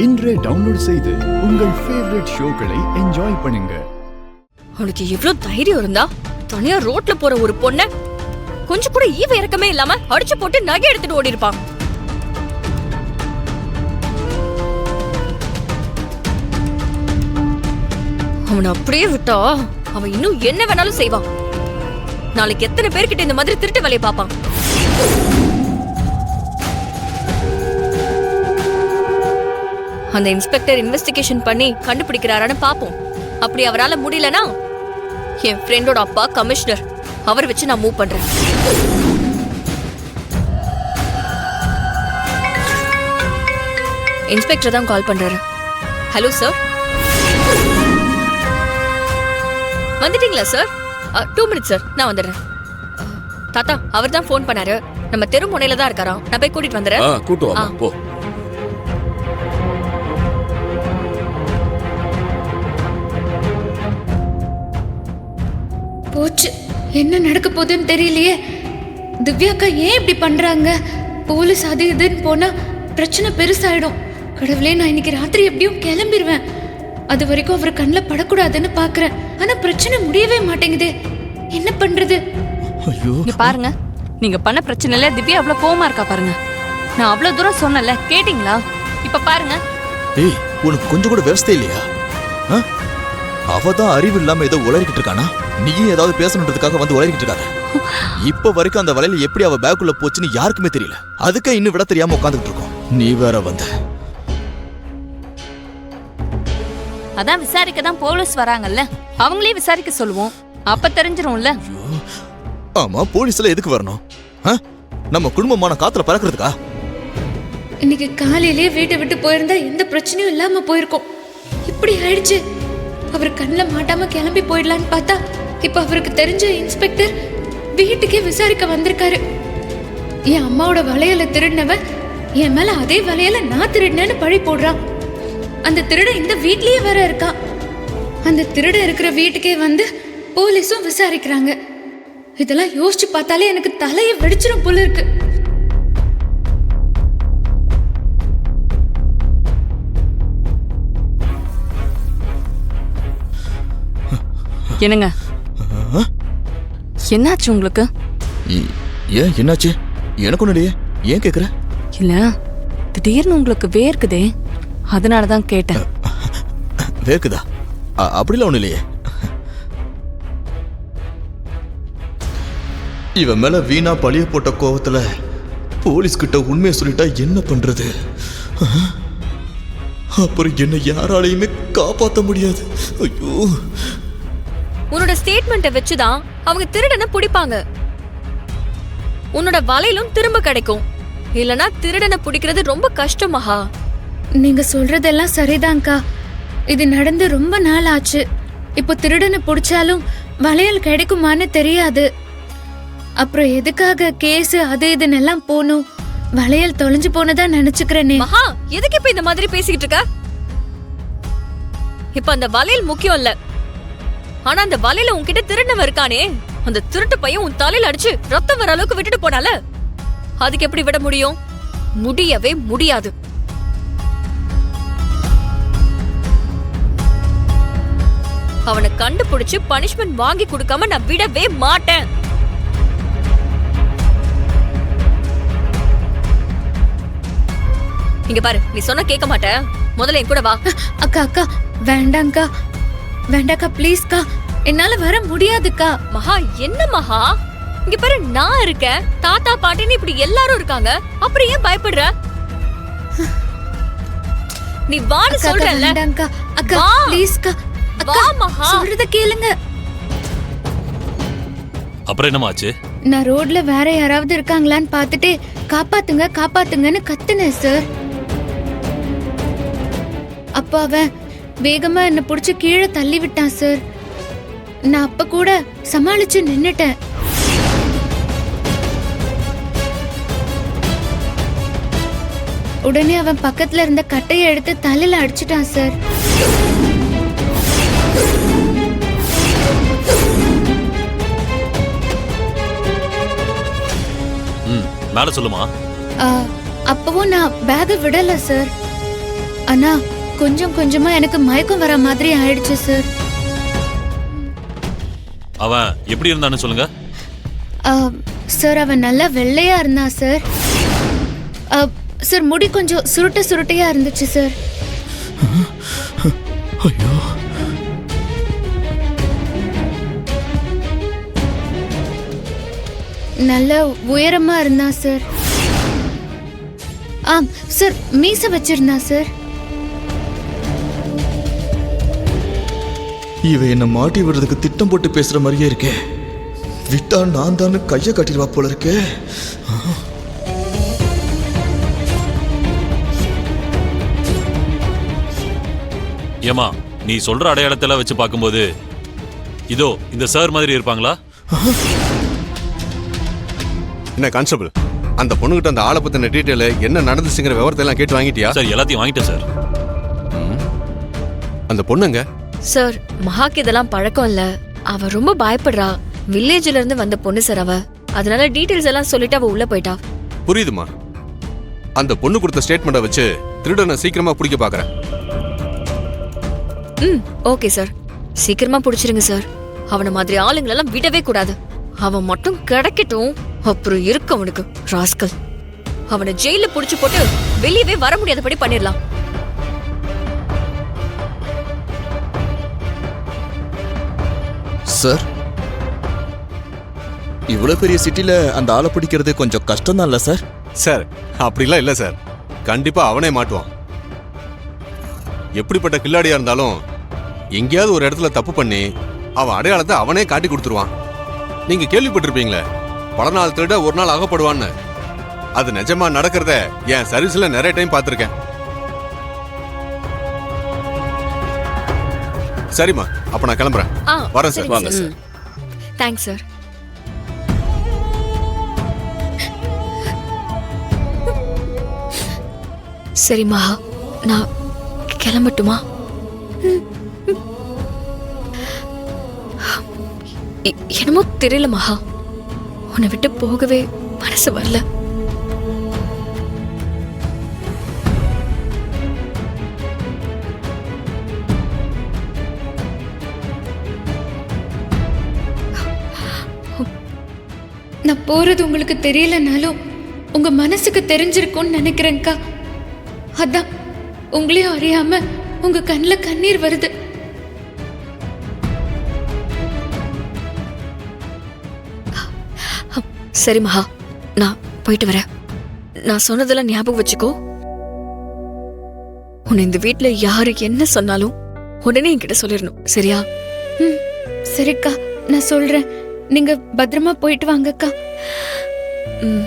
இன்றே டவுன்லோட் செய்து உங்கள் ஃபேவரட் ஷோக்களை என்ஜாய் பண்ணுங்க. அவனுக்கு எவ்வளவு தைரியம் இருந்தா தனியா ரோட்ல போற ஒரு பொண்ண கொஞ்சம் கூட ஈவ இறக்கமே இல்லாம அடிச்சு போட்டு நகை எடுத்துட்டு ஓடி இருப்பான். அவனை அப்படியே விட்டா அவன் இன்னும் என்ன வேணாலும் செய்வான். நாளைக்கு எத்தனை பேர்கிட்ட இந்த மாதிரி திருட்டு வேலையை பார்ப்பான். அந்த இன்ஸ்பெக்டர் இன்வெஸ்டிகேஷன் பண்ணி கண்டுபிடிக்கிறாரான்னு பாப்போம். அப்படி அவரால முடியலனா என் ஃப்ரெண்டோட அப்பா கமிஷனர், அவர் வச்சு நான் மூவ் பண்றேன். இன்ஸ்பெக்டர் தான் கால் பண்றாரு. ஹலோ சார், வந்துட்டீங்களா சார்? 2 minutes சார், நான் வந்துடுறேன். தாத்தா, அவர் தான் போன் பண்ணாரு. நம்ம தெரு முனையில தான் இருக்காராம். நான் போய் கூட்டிட்டு வந்துடுறேன். போ. போச்சு, என்ன நடக்க போகுதுன்னு தெரியலையே. திவ்யாக்கா ஏன் இப்படி பண்றாங்க? போலீஸ் அது இதுன்னு போனா பிரச்சனை பெருசாயிடும். கடவுளே, நான் இன்னைக்கு ராத்திரி எப்படியும் கிளம்பிடுவேன். அது வரைக்கும் அவர் கண்ணில் படக்கூடாதுன்னு பாக்குறேன். ஆனா பிரச்சனை முடியவே மாட்டேங்குது. என்ன பண்றது? பாருங்க, நீங்க பண்ண பிரச்சனைல திவ்யா அவ்வளவு கோவமா இருக்கா பாருங்க. நான் அவ்வளவு தூரம் சொன்னல, கேட்டீங்களா? இப்ப பாருங்க. ஏய், உனக்கு கொஞ்சம் கூட விவசாய இல்லையா? அவதான் அறிவு இல்லாம ஏதோ உளறிக்கிட்டு இருக்கானா? நீயும் ஏதாவது பேசணுன்றதுக்காக வந்து உளறிக்கிட்டு இருக்காங்க. இப்ப வரைக்கும் அந்த வலையில எப்படி அவ பேக்குள்ள போச்சுன்னு யாருக்குமே தெரியல. அதுக்கே இன்னும் விட தெரியாம உட்காந்துட்டு இருக்கோம். நீ வேற வந்த. அதான் விசாரிக்க தான் போலீஸ் வராங்கல்ல, அவங்களே விசாரிக்க சொல்லுவோம். அப்ப தெரிஞ்சிரும்ல. ஆமா, போலீஸ்ல எதுக்கு வரணும்? நம்ம குடும்பமான காத்துல பறக்கிறதுக்கா? இன்னைக்கு காலையிலேயே வீட்டை விட்டு போயிருந்தா எந்த பிரச்சனையும் இல்லாம போயிருக்கோம். இப்படி ஆயிடுச்சு. அவர் கண்ணில் மாட்டாம கிளம்பி போயிடலான்னு பார்த்தா இப்ப அவருக்கு தெரிஞ்ச இன்ஸ்பெக்டர் வீட்டுக்கே விசாரிக்க வந்திருக்காரு. என் அம்மாவோட வளையல திருடினவன் என் மேல அதே வளையல நான் திருடினேன்னு பழி போடுறான். அந்த திருட இந்த வீட்லயே வேற இருக்கா. அந்த திருட இருக்கிற வீட்டுக்கே வந்து போலீஸும் விசாரிக்கிறாங்க. இதெல்லாம் யோசிச்சு பார்த்தாலே எனக்கு தலையை வெடிச்சிடும் போல இருக்கு. என்னங்க, என்னாச்சு உங்களுக்கு? ஏன் என்னாச்சு? எனக்கு ஒண்ணுலையே. ஏன் கேக்குற? இல்ல, திடீர்னு உங்களுக்கு வேர்க்குதே, அதனாலதான் கேட்டேன். வேர்க்குதா? அப்படிலாம் ஒண்ணு இல்லையே. இவன் மேல வீணா பழிய போட்ட கோவத்துல போலீஸ் கிட்ட உண்மையை சொல்லிட்டா என்ன பண்றது? அப்புறம் என்ன யாராலையுமே காப்பாற்ற முடியாது. ஐயோ, உன்னோட ஸ்டேட்மெண்ட்டை வச்சுதான் அவங்க திருடனை பிடிப்பாங்க. உன்னோட வலையிலும் திரும்ப கிடைக்கும். இல்லனா திருடனை பிடிக்கிறது ரொம்ப கஷ்டம். மகா, நீங்க சொல்றதெல்லாம் சரிதான்க்கா. இது நடந்து ரொம்ப நாள் ஆச்சு. இப்போ திருடனை பிடிச்சாலும் வளையல் கிடைக்குமான்னு தெரியாது. அப்புறம் எதுக்காக கேஸ் அது இதுன்னு எல்லாம் போகணும்? வளையல் தொலைஞ்சு போனதா நினைச்சுக்கிறேனே. மகா, எதுக்கு இப்ப இந்த மாதிரி பேசிக்கிட்டு இருக்க? இப்ப அந்த வளையல் முக்கியம் இல்ல. ஆனா அந்த வலையில உன்கிட்ட திருடனவன் இருக்கானே, அந்த திருட்டு பையன் உன் தலையில அடிச்சு ரத்தம் வர அளவுக்கு விட்டுட்டு போனால, அதுக்கு எப்படி விட முடியும்? முடியவே முடியாது. அவனை கண்டுபிடிச்சு பனிஷ்மெண்ட் வாங்கி கொடுக்காம நான் விடவே மாட்டேன். இங்க பாரு, நீ சொன்னா கேட்க மாட்டேன். முதல்ல என் கூட வா. அக்கா அக்கா, வேண்டாங்க்கா, வேண்டாக்கா, ப்ளீஸ்க்கா, என்னால வர முடியாதுக்கா. மகா, என்ன மகா? இங்க பாரு, நான் இருக்கேன், தாத்தா பாட்டின்னு இப்படி எல்லாரும் இருக்காங்க. அப்புறம் ஏன் பயப்படுற? நீ வான்னு சொல்றல. வேண்டாங்க்கா, அக்கா ப்ளீஸ்க்கா, வா மகா, சொல்றத கேளுங்க. அப்புறம் என்னமாச்சு? நான் ரோட்ல வேற யாராவது இருக்காங்களான்னு பார்த்துட்டு காப்பாத்துங்க காப்பாத்துங்கன்னு கத்துனேன் சார். அப்ப அவன் வேகமா என்ன புடிச்சு கீழே தள்ளி விட்டான் சார். நான் அப்ப கூட சமாளிச்சு நின்னுட்டேன். உடனே அவன் பக்கத்துல இருந்த கட்டையை எடுத்து தலையில அடிச்சிட்டான் சார். மேல சொல்லுமா. அப்பவும் நான் பேக விடல சார். ஆனா கொஞ்சம் கொஞ்சமா எனக்கு மயக்கம் வர மாதிரி ஆயிடுச்சு சார். அவன் எப்படி இருந்தான்னு சொல்லுங்க. சார் அவன் நல்லா வெள்ளையா இருந்தான் சார். சார் முடி கொஞ்சம் சுருட்டையா இருந்துச்சு சார். ஐயோ, நல்ல உயரமா இருந்தான் சார். சார் மீசை வச்சிருந்தான் சார். இவ என்ன மாட்டி விடுறதுக்கு திட்டம் போட்டு பேசுற மாதிரியே இருக்கே. விட்டா நான் தானு கைய கட்டிடுவா போல இருக்கே. ஏமா, நீ சொல்ற அடையாளத்தெல்லாம் வச்சு பார்க்கும்போது இதோ இந்த சார் மாதிரி இருப்பாங்களா? என்ன கான்ஸ்டபிள், அந்த பொண்ணுகிட்ட அந்த ஆளை பத்தின டீட்டெயில் என்ன நடந்துச்சுங்கிற விவரத்தை எல்லாம் கேட்டு வாங்கிட்டியா? சார் எல்லாத்தையும் வாங்கிட்டேன் சார். அந்த பொண்ணுங்க சார், மகாக்கு இதெல்லாம் பழக்கம் இல்ல. அவ ரொம்ப பயப்படுறா. வில்லேஜ்ல இருந்து வந்த பொண்ணு சார் அவ. அதனால டீடைல்ஸ் எல்லாம் சொல்லிட்டு அவ உள்ள போயிட்டா. புரியுதுமா. அந்த பொண்ணு கொடுத்த ஸ்டேட்மெண்ட்டை வச்சு திருடனை சீக்கிரமா பிடிக்க பாக்குறேன். ஓகே சார், சீக்கிரமா புடிச்சிருங்க சார். அவன மாதிரி ஆளுங்களெல்லாம் விடவே கூடாது. அவன் மட்டும் கிடைக்கட்டும், அப்புறம் இருக்கு அவனுக்கு ராஸ்கல். அவனை ஜெயில புடிச்சு போட்டு வெளியவே வர முடியாதபடி பண்ணிடலாம். சார், இவ்வளவு பெரிய சிட்டில அந்த ஆளை பிடிக்கிறது கொஞ்சம் கஷ்டம் தான் இல்ல சார்? சார் அப்படிலாம் இல்ல சார், கண்டிப்பா அவனே மாட்டுவான். எப்படிப்பட்ட கில்லாடியா இருந்தாலும் எங்கேயாவது ஒரு இடத்துல தப்பு பண்ணி அவன் அடையாளத்தை அவனே காட்டி கொடுத்துருவான். நீங்க கேள்விப்பட்டிருப்பீங்களே, பல நாள் திருட ஒரு நாள் அகப்படுவான்னு. அது நிஜமா நடக்கிறத என் சர்வீஸ்ல நிறைய டைம் பார்த்திருக்கேன். சரிம்மா, அப்ப நான் கிளம்புறேன். வரேன் சார். வாங்க சார். Thanks sir. சரி மகா, நான் கிளம்பட்டுமா? என்னமோ தெரியல மகா, உன்னை விட்டு போகவே மனசு வரல. நான் போறது உங்களுக்கு தெரியலனாலும் உங்க மனசுக்கு தெரிஞ்சிருக்கும்னு நினைக்கிறேன்க்கா. அதான் உங்களையும் அறியாம உங்க கண்ணில் கண்ணீர் வருது. சரி மகா, நான் போயிட்டு வரேன். நான் சொன்னதெல்லாம் ஞாபகம் வச்சுக்கோ. உன்னை இந்த வீட்டுல யாரு என்ன சொன்னாலும் உடனே என்கிட்ட சொல்லிடணும், சரியா? சரிக்கா, நான் சொல்றேன். நீங்க பத்திரமா போயிட்டு வாங்கக்கா. ம்.